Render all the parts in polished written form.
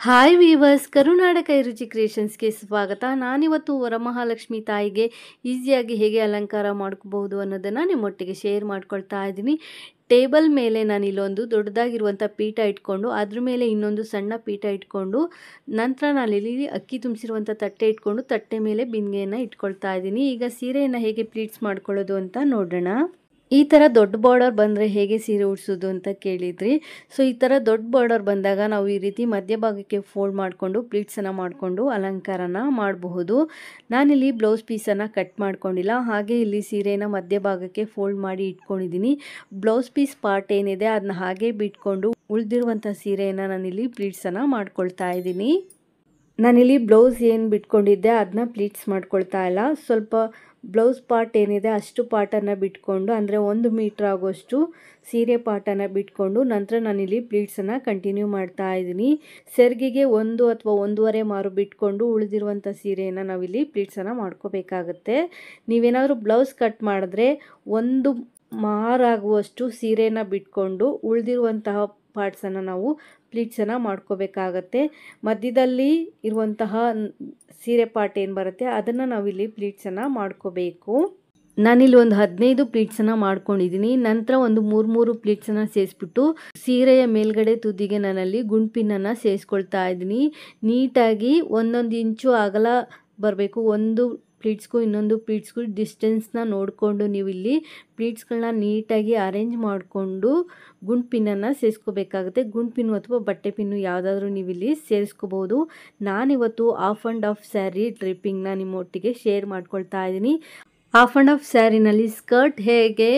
Hi viewers, ಕರುನಾಡ ಕೈರುಚಿ ಕ್ರಿಯೇಷನ್ಸ್ಗೆ ಸ್ವಾಗತ. ನಾನಿವತ್ತು ವರಮಹಾಲಕ್ಷ್ಮಿ ತಾಯಿಗೆ ಈಸಿಯಾಗಿ ಹೇಗೆ ಅಲಂಕಾರ ಮಾಡ್ಕೋಬಹುದು ಅನ್ನೋದನ್ನು ನಿಮ್ಮೊಟ್ಟಿಗೆ ಶೇರ್ ಮಾಡ್ಕೊಳ್ತಾ ಇದ್ದೀನಿ. ಟೇಬಲ್ ಮೇಲೆ ನಾನು ಇಲ್ಲೊಂದು ದೊಡ್ಡದಾಗಿರುವಂಥ ಪೀಠ ಇಟ್ಕೊಂಡು ಅದ್ರ ಮೇಲೆ ಇನ್ನೊಂದು ಸಣ್ಣ ಪೀಠ ಇಟ್ಕೊಂಡು ನಂತರ ನಾನಿಲ್ಲಿ ಅಕ್ಕಿ ತುಂಬಿಸಿರುವಂಥ ತಟ್ಟೆ ಇಟ್ಕೊಂಡು ತಟ್ಟೆ ಮೇಲೆ ಬಿಂದಿಗೆಯನ್ನು ಇಟ್ಕೊಳ್ತಾ ಇದ್ದೀನಿ. ಈಗ ಸೀರೆಯನ್ನು ಹೇಗೆ ಪ್ಲೀಟ್ಸ್ ಮಾಡ್ಕೊಳ್ಳೋದು ಅಂತ ನೋಡೋಣ. ಈ ಥರ ದೊಡ್ಡ ಬಾರ್ಡರ್ ಬಂದರೆ ಹೇಗೆ ಸೀರೆ ಉಡ್ಸೋದು ಅಂತ ಕೇಳಿದ್ರಿ. ಸೊ ಈ ಥರ ದೊಡ್ಡ ಬಾರ್ಡರ್ ಬಂದಾಗ ನಾವು ಈ ರೀತಿ ಮಧ್ಯಭಾಗಕ್ಕೆ ಫೋಲ್ಡ್ ಮಾಡಿಕೊಂಡು ಪ್ಲೀಟ್ಸನ್ನು ಮಾಡಿಕೊಂಡು ಅಲಂಕಾರನ ಮಾಡಬಹುದು. ನಾನಿಲ್ಲಿ ಬ್ಲೌಸ್ ಪೀಸನ್ನು ಕಟ್ ಮಾಡ್ಕೊಂಡಿಲ್ಲ, ಹಾಗೆ ಇಲ್ಲಿ ಸೀರೆನ ಮಧ್ಯಭಾಗಕ್ಕೆ ಫೋಲ್ಡ್ ಮಾಡಿ ಇಟ್ಕೊಂಡಿದ್ದೀನಿ. ಬ್ಲೌಸ್ ಪೀಸ್ ಪಾರ್ಟ್ ಏನಿದೆ ಅದನ್ನ ಹಾಗೆ ಬಿಟ್ಕೊಂಡು ಉಳಿದಿರುವಂಥ ಸೀರೆಯನ್ನು ನಾನಿಲ್ಲಿ ಪ್ಲೀಟ್ಸನ್ನು ಮಾಡ್ಕೊಳ್ತಾ ಇದ್ದೀನಿ. ನಾನಿಲ್ಲಿ ಬ್ಲೌಸ್ ಏನು ಬಿಟ್ಕೊಂಡಿದ್ದೆ ಅದನ್ನ ಪ್ಲೀಟ್ಸ್ ಮಾಡ್ಕೊಳ್ತಾ ಇಲ್ಲ. ಸ್ವಲ್ಪ ಬ್ಲೌಸ್ ಪಾರ್ಟ್ ಏನಿದೆ ಅಷ್ಟು ಪಾರ್ಟನ್ನು ಬಿಟ್ಕೊಂಡು, ಅಂದರೆ 1 ಮೀಟ್ರ್ ಆಗೋಷ್ಟು ಸೀರೆ ಪಾರ್ಟನ್ನು ಬಿಟ್ಕೊಂಡು ನಂತರ ನಾನಿಲ್ಲಿ ಪ್ಲೀಟ್ಸನ್ನು ಕಂಟಿನ್ಯೂ ಮಾಡ್ತಾ ಇದ್ದೀನಿ. ಸೆರ್ಗಿಗೆ 1 ಅಥವಾ 1.5 ಮಾರು ಬಿಟ್ಕೊಂಡು ಉಳಿದಿರುವಂಥ ಸೀರೆಯನ್ನು ನಾವಿಲ್ಲಿ ಪ್ಲೀಟ್ಸನ್ನು ಮಾಡ್ಕೋಬೇಕಾಗತ್ತೆ. ನೀವೇನಾದರೂ ಬ್ಲೌಸ್ ಕಟ್ ಮಾಡಿದ್ರೆ 1 ಮಾರಾಗುವಷ್ಟು ಸೀರೆನ ಬಿಟ್ಕೊಂಡು ಉಳಿದಿರುವಂತಹ ಪಾರ್ಟ್ಸನ್ನು ನಾವು ಪ್ಲೀಟ್ಸನ್ನು ಮಾಡ್ಕೋಬೇಕಾಗತ್ತೆ. ಮಧ್ಯದಲ್ಲಿ ಇರುವಂತಹ ಸೀರೆ ಪಾರ್ಟ್ ಏನು ಬರುತ್ತೆ ಅದನ್ನು ನಾವಿಲ್ಲಿ ಪ್ಲೀಟ್ಸನ್ನು ಮಾಡ್ಕೋಬೇಕು. ನಾನಿಲ್ಲಿ ಒಂದು 15 ಪ್ಲೀಟ್ಸನ್ನು ಮಾಡ್ಕೊಂಡಿದ್ದೀನಿ. ನಂತರ ಒಂದು 3 ಪ್ಲೀಟ್ಸನ್ನು ಸೇರಿಸ್ಬಿಟ್ಟು ಸೀರೆಯ ಮೇಲ್ಗಡೆ ತುದಿಗೆ ನಾನಲ್ಲಿ ಗುಂಡ್ಪಿನನ್ನು ಸೇರಿಸ್ಕೊಳ್ತಾ ಇದ್ದೀನಿ. ನೀಟಾಗಿ 1 ಇಂಚು ಅಗಲ ಬರಬೇಕು. ಒಂದು ಪ್ಲೀಟ್ಸ್ಗೂ ಇನ್ನೊಂದು ಪ್ಲೀಟ್ಸ್ಗೂ ಡಿಸ್ಟೆನ್ಸ್ನ ನೋಡಿಕೊಂಡು ನೀವು ಇಲ್ಲಿ ಪ್ಲೀಟ್ಸ್ಗಳನ್ನ ನೀಟಾಗಿ ಅರೇಂಜ್ ಮಾಡಿಕೊಂಡು ಗುಂಡು ಪಿನ್ನನ್ನು ಸೇರಿಸ್ಕೋಬೇಕಾಗುತ್ತೆ. ಗುಂಡು ಪಿನ್ನು ಅಥವಾ ಬಟ್ಟೆ ಪಿನ್ನು ಯಾವುದಾದ್ರೂ ನೀವು ಇಲ್ಲಿ ಸೇರಿಸ್ಕೋಬೋದು. ನಾನಿವತ್ತು ಆಫ್ ಆ್ಯಂಡ್ ಆಫ್ ಸ್ಯಾರಿ ಡ್ರಿಪ್ಪಿಂಗ್ನ ನಿಮ್ಮೊಟ್ಟಿಗೆ ಶೇರ್ ಮಾಡ್ಕೊಳ್ತಾ ಇದ್ದೀನಿ. ಆಫ್ ಆ್ಯಂಡ್ ಆಫ್ ಸ್ಯಾರಿನಲ್ಲಿ ಸ್ಕರ್ಟ್ ಹೇಗೆ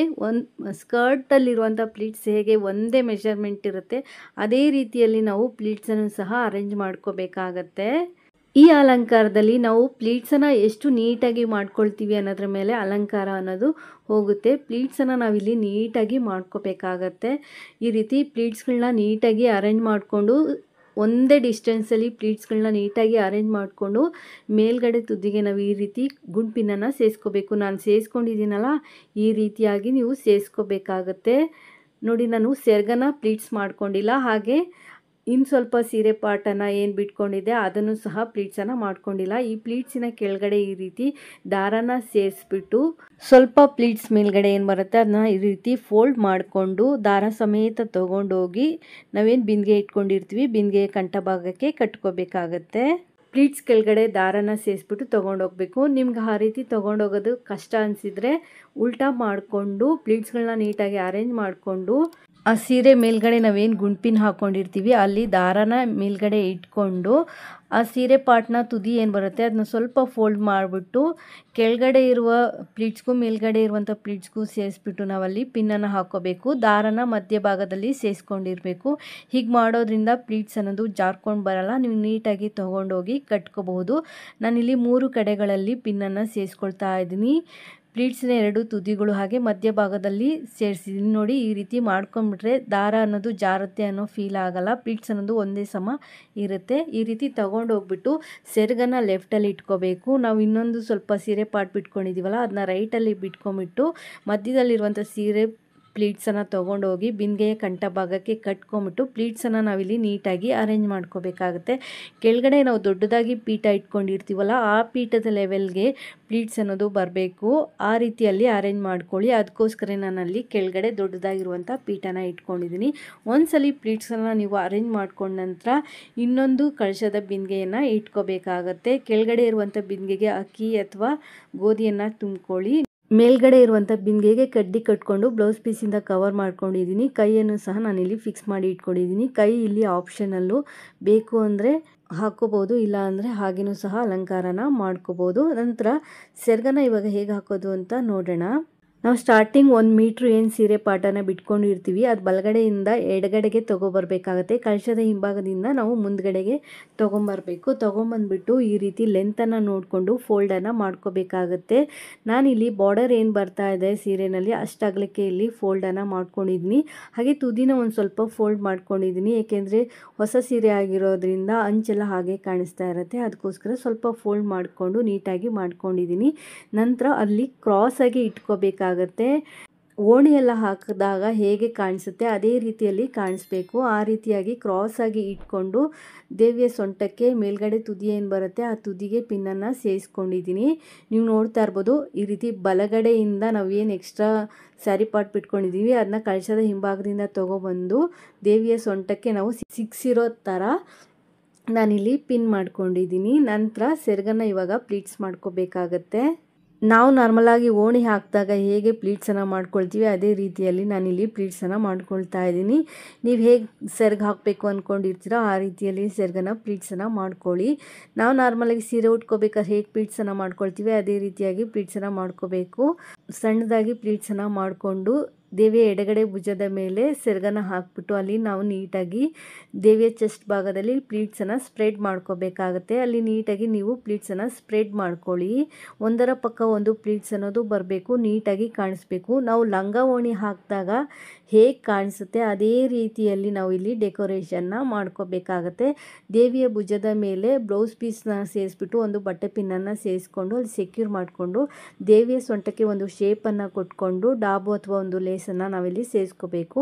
ಸ್ಕರ್ಟಲ್ಲಿರುವಂಥ ಪ್ಲೀಟ್ಸ್ ಹೇಗೆ ಒಂದೇ ಮೆಷರ್ಮೆಂಟ್ ಇರುತ್ತೆ, ಅದೇ ರೀತಿಯಲ್ಲಿ ನಾವು ಪ್ಲೀಟ್ಸನ್ನು ಸಹ ಅರೇಂಜ್ ಮಾಡ್ಕೋಬೇಕಾಗತ್ತೆ. ಈ ಅಲಂಕಾರದಲ್ಲಿ ನಾವು ಪ್ಲೀಟ್ಸನ್ನು ಎಷ್ಟು ನೀಟಾಗಿ ಮಾಡ್ಕೊಳ್ತೀವಿ ಅನ್ನೋದ್ರ ಮೇಲೆ ಅಲಂಕಾರ ಅನ್ನೋದು ಹೋಗುತ್ತೆ. ಪ್ಲೀಟ್ಸನ್ನು ನಾವಿಲ್ಲಿ ನೀಟಾಗಿ ಮಾಡ್ಕೋಬೇಕಾಗತ್ತೆ. ಈ ರೀತಿ ಪ್ಲೀಟ್ಸ್ಗಳನ್ನ ನೀಟಾಗಿ ಅರೇಂಜ್ ಮಾಡಿಕೊಂಡು ಒಂದೇ ಡಿಸ್ಟೆನ್ಸಲ್ಲಿ ಪ್ಲೀಟ್ಸ್ಗಳನ್ನ ನೀಟಾಗಿ ಅರೇಂಜ್ ಮಾಡಿಕೊಂಡು ಮೇಲ್ಗಡೆ ತುದಿಗೆ ನಾವು ಈ ರೀತಿ ಗುಂಡು ಪಿನ್ನನ್ನು ಸೇರಿಸ್ಕೋಬೇಕು. ನಾನು ಸೇರಿಸ್ಕೊಂಡಿದ್ದೀನಲ್ಲ, ಈ ರೀತಿಯಾಗಿ ನೀವು ಸೇರಿಸ್ಕೋಬೇಕಾಗತ್ತೆ. ನೋಡಿ, ನಾನು ಸೆರ್ಗನ್ನು ಪ್ಲೀಟ್ಸ್ ಮಾಡ್ಕೊಂಡಿಲ್ಲ, ಹಾಗೆ ಇನ್ನು ಸ್ವಲ್ಪ ಸೀರೆ ಪಾರ್ಟನ್ನು ಏನು ಬಿಟ್ಕೊಂಡಿದ್ದೆ ಅದನ್ನು ಸಹ ಪ್ಲೀಟ್ಸನ್ನು ಮಾಡ್ಕೊಂಡಿಲ್ಲ. ಈ ಪ್ಲೀಟ್ಸಿನ ಕೆಳಗಡೆ ಈ ರೀತಿ ದಾರನ ಸೇರಿಸ್ಬಿಟ್ಟು ಸ್ವಲ್ಪ ಪ್ಲೀಟ್ಸ್ ಮೇಲ್ಗಡೆ ಏನು ಬರುತ್ತೆ ಅದನ್ನ ಈ ರೀತಿ ಫೋಲ್ಡ್ ಮಾಡಿಕೊಂಡು ದಾರ ಸಮೇತ ತೊಗೊಂಡೋಗಿ ನಾವೇನು ಬಿಂದಿಗೆ ಇಟ್ಕೊಂಡಿರ್ತೀವಿ ಬಿಂದಿಗೆ ಕಂಠ ಭಾಗಕ್ಕೆ ಕಟ್ಕೋಬೇಕಾಗತ್ತೆ. ಪ್ಲೀಟ್ಸ್ ಕೆಳಗಡೆ ದಾರನ ಸೇರಿಸ್ಬಿಟ್ಟು ತೊಗೊಂಡೋಗ್ಬೇಕು. ನಿಮ್ಗೆ ಆ ರೀತಿ ತೊಗೊಂಡೋಗೋದು ಕಷ್ಟ ಅನಿಸಿದರೆ ಉಲ್ಟಾ ಮಾಡಿಕೊಂಡು ಪ್ಲೀಟ್ಸ್ಗಳನ್ನ ನೀಟಾಗಿ ಅರೇಂಜ್ ಮಾಡಿಕೊಂಡು ಆ ಸೀರೆ ಮೇಲ್ಗಡೆ ನಾವೇನು ಗುಂಡ್ಪಿನ್ ಹಾಕ್ಕೊಂಡಿರ್ತೀವಿ ಅಲ್ಲಿ ದಾರನ ಮೇಲ್ಗಡೆ ಇಟ್ಕೊಂಡು ಆ ಸೀರೆ ಪಾರ್ಟ್ನ ತುದಿ ಏನು ಬರುತ್ತೆ ಅದನ್ನ ಸ್ವಲ್ಪ ಫೋಲ್ಡ್ ಮಾಡಿಬಿಟ್ಟು ಕೆಳಗಡೆ ಇರುವ ಪ್ಲೀಟ್ಸ್ಗೂ ಮೇಲ್ಗಡೆ ಇರುವಂಥ ಪ್ಲೀಟ್ಸ್ಗೂ ಸೇರಿಸ್ಬಿಟ್ಟು ನಾವಲ್ಲಿ ಪಿನ್ನನ್ನು ಹಾಕ್ಕೋಬೇಕು. ದಾರನ ಮಧ್ಯಭಾಗದಲ್ಲಿ ಸೇರಿಸ್ಕೊಂಡಿರಬೇಕು. ಹೀಗೆ ಮಾಡೋದ್ರಿಂದ ಪ್ಲೀಟ್ಸ್ ಅನ್ನೋದು ಜಾರ್ಕೊಂಡು ಬರಲ್ಲ, ನೀವು ನೀಟಾಗಿ ತೊಗೊಂಡೋಗಿ ಕಟ್ಕೋಬಹುದು. ನಾನಿಲ್ಲಿ 3 ಕಡೆಗಳಲ್ಲಿ ಪಿನ್ನನ್ನು ಸೇರಿಸ್ಕೊಳ್ತಾ ಇದ್ದೀನಿ. ಪ್ಲೀಟ್ಸಿನ 2 ತುದಿಗಳು ಹಾಗೆ ಮಧ್ಯಭಾಗದಲ್ಲಿ ಸೇರಿಸಿದ್ದೀನಿ. ನೋಡಿ, ಈ ರೀತಿ ಮಾಡ್ಕೊಂಡ್ಬಿಟ್ರೆ ದಾರ ಅನ್ನೋದು ಜಾರುತ್ತೆ ಅನ್ನೋ ಫೀಲ್ ಆಗಲ್ಲ. ಪ್ಲೀಟ್ಸ್ ಅನ್ನೋದು ಒಂದೇ ಸಮ ಇರುತ್ತೆ. ಈ ರೀತಿ ತೊಗೊಂಡೋಗ್ಬಿಟ್ಟು ಸೆರ್ಗನ್ನು ಲೆಫ್ಟಲ್ಲಿ ಇಟ್ಕೋಬೇಕು. ನಾವು ಇನ್ನೊಂದು ಸ್ವಲ್ಪ ಸೀರೆ ಪಾರ್ಟ್ ಬಿಟ್ಕೊಂಡಿದ್ದೀವಲ್ಲ ಅದನ್ನ ರೈಟಲ್ಲಿ ಬಿಟ್ಕೊಂಬಿಟ್ಟು ಮಧ್ಯದಲ್ಲಿರುವಂಥ ಸೀರೆ ಪ್ಲೀಟ್ಸನ್ನು ತೊಗೊಂಡೋಗಿ ಬಿಂದಿಗೆಯ ಕಂಠ ಭಾಗಕ್ಕೆ ಕಟ್ಕೊಂಬಿಟ್ಟು ಪ್ಲೀಟ್ಸನ್ನು ನಾವಿಲ್ಲಿ ನೀಟಾಗಿ ಅರೇಂಜ್ ಮಾಡ್ಕೋಬೇಕಾಗುತ್ತೆ. ಕೆಳಗಡೆ ನಾವು ದೊಡ್ಡದಾಗಿ ಪೀಠ ಇಟ್ಕೊಂಡಿರ್ತೀವಲ್ಲ ಆ ಪೀಠದ ಲೆವೆಲ್ಗೆ ಪ್ಲೀಟ್ಸ್ ಅನ್ನೋದು ಬರಬೇಕು. ಆ ರೀತಿಯಲ್ಲಿ ಅರೇಂಜ್ ಮಾಡ್ಕೊಳ್ಳಿ. ಅದಕ್ಕೋಸ್ಕರ ನಾನಲ್ಲಿ ಕೆಳಗಡೆ ದೊಡ್ಡದಾಗಿರುವಂಥ ಪೀಠನ ಇಟ್ಕೊಂಡಿದ್ದೀನಿ. ಒಂದ್ಸಲಿ ಪ್ಲೀಟ್ಸನ್ನು ನೀವು ಅರೇಂಜ್ ಮಾಡ್ಕೊಂಡ ನಂತರ ಇನ್ನೊಂದು ಕಳಶದ ಬಿಂದಿಗೆಯನ್ನು ಇಟ್ಕೋಬೇಕಾಗತ್ತೆ. ಕೆಳಗಡೆ ಇರುವಂಥ ಬಿಂದಿಗೆಗೆ ಅಕ್ಕಿ ಅಥವಾ ಗೋಧಿಯನ್ನು ತುಂಬ್ಕೊಳ್ಳಿ. ಮೇಲ್ಗಡೆ ಇರುವಂಥ ಬಿಂದಿಗೆಗೆ ಕಡ್ಡಿ ಕಟ್ಕೊಂಡು ಬ್ಲೌಸ್ ಪೀಸಿಂದ ಕವರ್ ಮಾಡ್ಕೊಂಡಿದ್ದೀನಿ. ಕೈಯನ್ನು ಸಹ ನಾನಿಲ್ಲಿ ಫಿಕ್ಸ್ ಮಾಡಿ ಇಟ್ಕೊಂಡಿದ್ದೀನಿ. ಕೈ ಇಲ್ಲಿ ಆಪ್ಷನಲ್ಲು, ಬೇಕು ಅಂದರೆ ಹಾಕ್ಕೋಬೋದು, ಇಲ್ಲ ಅಂದರೆ ಹಾಗೇನೂ ಸಹ ಅಲಂಕಾರನ ಮಾಡ್ಕೋಬೋದು. ನಂತರ ಸೆರ್ಗನ ಇವಾಗ ಹೇಗೆ ಹಾಕೋದು ಅಂತ ನೋಡೋಣ. ನಾವು ಸ್ಟಾರ್ಟಿಂಗ್ 1 ಮೀಟ್ರ್ ಏನು ಸೀರೆ ಪಾರ್ಟನ್ನು ಬಿಟ್ಕೊಂಡಿರ್ತೀವಿ ಅದು ಬಲಗಡೆಯಿಂದ ಎಡಗಡೆಗೆ ತೊಗೊಬರ್ಬೇಕಾಗತ್ತೆ. ಕಳಶದ ಹಿಂಭಾಗದಿಂದ ನಾವು ಮುಂದ್ಗಡೆಗೆ ತೊಗೊಂಬರ್ಬೇಕು. ತೊಗೊಂಬಂದ್ಬಿಟ್ಟು ಈ ರೀತಿ ಲೆಂತನ್ನು ನೋಡಿಕೊಂಡು ಫೋಲ್ಡನ್ನು ಮಾಡ್ಕೋಬೇಕಾಗತ್ತೆ. ನಾನಿಲ್ಲಿ ಬಾರ್ಡರ್ ಏನು ಬರ್ತಾ ಇದೆ ಸೀರೆನಲ್ಲಿ ಅಷ್ಟಾಗಲಿಕ್ಕೆ ಇಲ್ಲಿ ಫೋಲ್ಡನ್ನು ಮಾಡ್ಕೊಂಡಿದ್ದೀನಿ. ಹಾಗೆ ತುದಿನ ಒಂದು ಸ್ವಲ್ಪ ಫೋಲ್ಡ್ ಮಾಡ್ಕೊಂಡಿದ್ದೀನಿ, ಏಕೆಂದರೆ ಹೊಸ ಸೀರೆ ಆಗಿರೋದ್ರಿಂದ ಅಂಚೆಲ್ಲ ಹಾಗೆ ಕಾಣಿಸ್ತಾ ಇರುತ್ತೆ. ಅದಕ್ಕೋಸ್ಕರ ಸ್ವಲ್ಪ ಫೋಲ್ಡ್ ಮಾಡಿಕೊಂಡು ನೀಟಾಗಿ ಮಾಡ್ಕೊಂಡಿದ್ದೀನಿ. ನಂತರ ಅಲ್ಲಿ ಕ್ರಾಸಾಗಿ ಇಟ್ಕೋಬೇಕಾಗತ್ತೆ. ಓಣಿ ಎಲ್ಲ ಹಾಕಿದಾಗ ಹೇಗೆ ಕಾಣಿಸುತ್ತೆ ಅದೇ ರೀತಿಯಲ್ಲಿ ಕಾಣಿಸ್ಬೇಕು. ಆ ರೀತಿಯಾಗಿ ಕ್ರಾಸ್ ಆಗಿ ಇಟ್ಕೊಂಡು ದೇವಿಯ ಸೊಂಟಕ್ಕೆ ಮೇಲ್ಗಡೆ ತುದಿ ಏನು ಬರುತ್ತೆ ಆ ತುದಿಗೆ ಪಿನ್ನನ್ನು ಸೇರಿಸ್ಕೊಂಡಿದ್ದೀನಿ. ನೀವು ನೋಡ್ತಾ ಇರ್ಬೋದು, ಈ ರೀತಿ ಬಲಗಡೆಯಿಂದ ನಾವು ಏನು ಎಕ್ಸ್ಟ್ರಾ ಸ್ಯಾರಿ ಪಾರ್ಟ್ ಬಿಟ್ಕೊಂಡಿದ್ದೀವಿ ಅದನ್ನ ಕಳಶದ ಹಿಂಭಾಗದಿಂದ ತೊಗೊಬಂದು ದೇವಿಯ ಸೊಂಟಕ್ಕೆ ನಾವು ಸಿಕ್ಸಿರೋ ಥರ ನಾನಿಲ್ಲಿ ಪಿನ್ ಮಾಡ್ಕೊಂಡಿದ್ದೀನಿ. ನಂತರ ಸೆರಗನ್ನು ಇವಾಗ ಪ್ಲೀಟ್ಸ್ ಮಾಡ್ಕೋಬೇಕಾಗತ್ತೆ. ನಾವು ನಾರ್ಮಲಾಗಿ ಓಣಿ ಹಾಕಿದಾಗ ಹೇಗೆ ಪ್ಲೀಟ್ಸನ್ನು ಮಾಡ್ಕೊಳ್ತೀವಿ ಅದೇ ರೀತಿಯಲ್ಲಿ ನಾನಿಲ್ಲಿ ಪ್ಲೀಟ್ಸನ್ನು ಮಾಡ್ಕೊಳ್ತಾ ಇದ್ದೀನಿ. ನೀವು ಹೇಗೆ ಸೆರಗು ಹಾಕಬೇಕು ಅಂದ್ಕೊಂಡಿರ್ತೀರೋ ಆ ರೀತಿಯಲ್ಲಿ ಸೆರಗನ್ನು ಪ್ಲೀಟ್ಸನ್ನು ಮಾಡ್ಕೊಳ್ಳಿ. ನಾವು ನಾರ್ಮಲಾಗಿ ಸೀರೆ ಉಟ್ಕೋಬೇಕಾದ್ರೆ ಹೇಗೆ ಪ್ಲೀಟ್ಸನ್ನು ಮಾಡ್ಕೊಳ್ತೀವಿ ಅದೇ ರೀತಿಯಾಗಿ ಪ್ಲೀಟ್ಸನ್ನು ಮಾಡ್ಕೋಬೇಕು. ಸಣ್ಣದಾಗಿ ಪ್ಲೀಟ್ಸನ್ನು ಮಾಡಿಕೊಂಡು ದೇವಿಯ ಎಡಗಡೆ ಭುಜದ ಮೇಲೆ ಸೆರಗನ್ನು ಹಾಕ್ಬಿಟ್ಟು ಅಲ್ಲಿ ನಾವು ನೀಟಾಗಿ ದೇವಿಯ ಚೆಸ್ಟ್ ಭಾಗದಲ್ಲಿ ಪ್ಲೀಟ್ಸನ್ನು ಸ್ಪ್ರೆಡ್ ಮಾಡ್ಕೋಬೇಕಾಗತ್ತೆ. ಅಲ್ಲಿ ನೀಟಾಗಿ ನೀವು ಪ್ಲೀಟ್ಸನ್ನು ಸ್ಪ್ರೆಡ್ ಮಾಡ್ಕೊಳ್ಳಿ. ಒಂದರ ಪಕ್ಕ ಒಂದು ಪ್ಲೀಟ್ಸ್ ಅನ್ನೋದು ಬರಬೇಕು, ನೀಟಾಗಿ ಕಾಣಿಸ್ಬೇಕು. ನಾವು ಲಂಗ ಓಣಿ ಹಾಕಿದಾಗ ಹೇಗೆ ಕಾಣಿಸುತ್ತೆ ಅದೇ ರೀತಿಯಲ್ಲಿ ನಾವು ಇಲ್ಲಿ ಡೆಕೋರೇಷನ್ನ ಮಾಡ್ಕೋಬೇಕಾಗತ್ತೆ. ದೇವಿಯ ಭುಜದ ಮೇಲೆ ಬ್ಲೌಸ್ ಪೀಸ್ನ ಸೇರಿಸ್ಬಿಟ್ಟು ಒಂದು ಬಟ್ಟೆ ಪಿನ್ನನ್ನು ಸೇರಿಸ್ಕೊಂಡು ಅಲ್ಲಿ ಸೆಕ್ಯೂರ್ ಮಾಡಿಕೊಂಡು ದೇವಿಯ ಸೊಂಟಕ್ಕೆ ಒಂದು ಶೇಪನ್ನು ಕೊಟ್ಕೊಂಡು ಡಾಬು ಅಥವಾ ಒಂದು ಲೇಸನ್ನು ನಾವಿಲ್ಲಿ ಸೇರಿಸ್ಕೋಬೇಕು.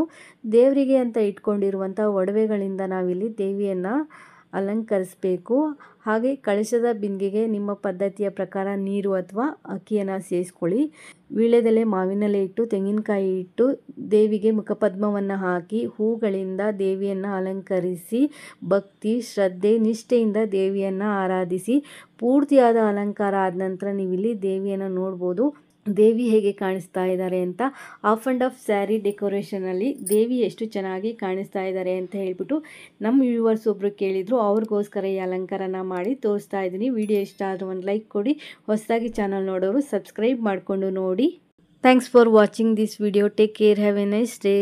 ದೇವರಿಗೆ ಅಂತ ಇಟ್ಕೊಂಡಿರುವಂಥ ಒಡವೆಗಳಿಂದ ನಾವಿಲ್ಲಿ ದೇವಿಯನ್ನು ಅಲಂಕರಿಸಬೇಕು. ಹಾಗೆ ಕಳಶದ ಬಿಂದಿಗೆಗೆ ನಿಮ್ಮ ಪದ್ಧತಿಯ ಪ್ರಕಾರ ನೀರು ಅಥವಾ ಅಕ್ಕಿಯನ್ನು ಸೇರಿಸ್ಕೊಳ್ಳಿ. ವೀಳ್ಯದೆಲೆ, ಮಾವಿನೆಲೆ ಇಟ್ಟು, ತೆಂಗಿನಕಾಯಿ ಇಟ್ಟು ದೇವಿಗೆ ಮುಖಪದ್ಮವನ್ನು ಹಾಕಿ ಹೂಗಳಿಂದ ದೇವಿಯನ್ನು ಅಲಂಕರಿಸಿ ಭಕ್ತಿ, ಶ್ರದ್ಧೆ, ನಿಷ್ಠೆಯಿಂದ ದೇವಿಯನ್ನು ಆರಾಧಿಸಿ ಪೂರ್ತಿಯಾದ ಅಲಂಕಾರ ಆದ ನಂತರ ನೀವಿಲ್ಲಿ ದೇವಿಯನ್ನು ನೋಡ್ಬೋದು. ದೇವಿ ಹೇಗೆ ಕಾಣಿಸ್ತಾ ಇದ್ದಾರೆ ಅಂತ ಆಫ್ ಆ್ಯಂಡ್ ಆಫ್ ಸ್ಯಾರಿ ಡೆಕೋರೇಷನಲ್ಲಿ ದೇವಿ ಎಷ್ಟು ಚೆನ್ನಾಗಿ ಕಾಣಿಸ್ತಾ ಇದ್ದಾರೆ ಅಂತ ಹೇಳ್ಬಿಟ್ಟು ನಮ್ಮ ವ್ಯೂವರ್ಸ್ ಒಬ್ಬರು ಕೇಳಿದರು. ಅವ್ರಿಗೋಸ್ಕರ ಈ ಅಲಂಕಾರನ ಮಾಡಿ ತೋರಿಸ್ತಾ ಇದ್ದೀನಿ. ವಿಡಿಯೋ ಇಷ್ಟ ಆದರೂ ಒಂದು ಲೈಕ್ ಕೊಡಿ. ಹೊಸದಾಗಿ ಚಾನಲ್ ನೋಡೋರು ಸಬ್ಸ್ಕ್ರೈಬ್ ಮಾಡಿಕೊಂಡು ನೋಡಿ. Thanks for watching this video. Take care. Have A nice day.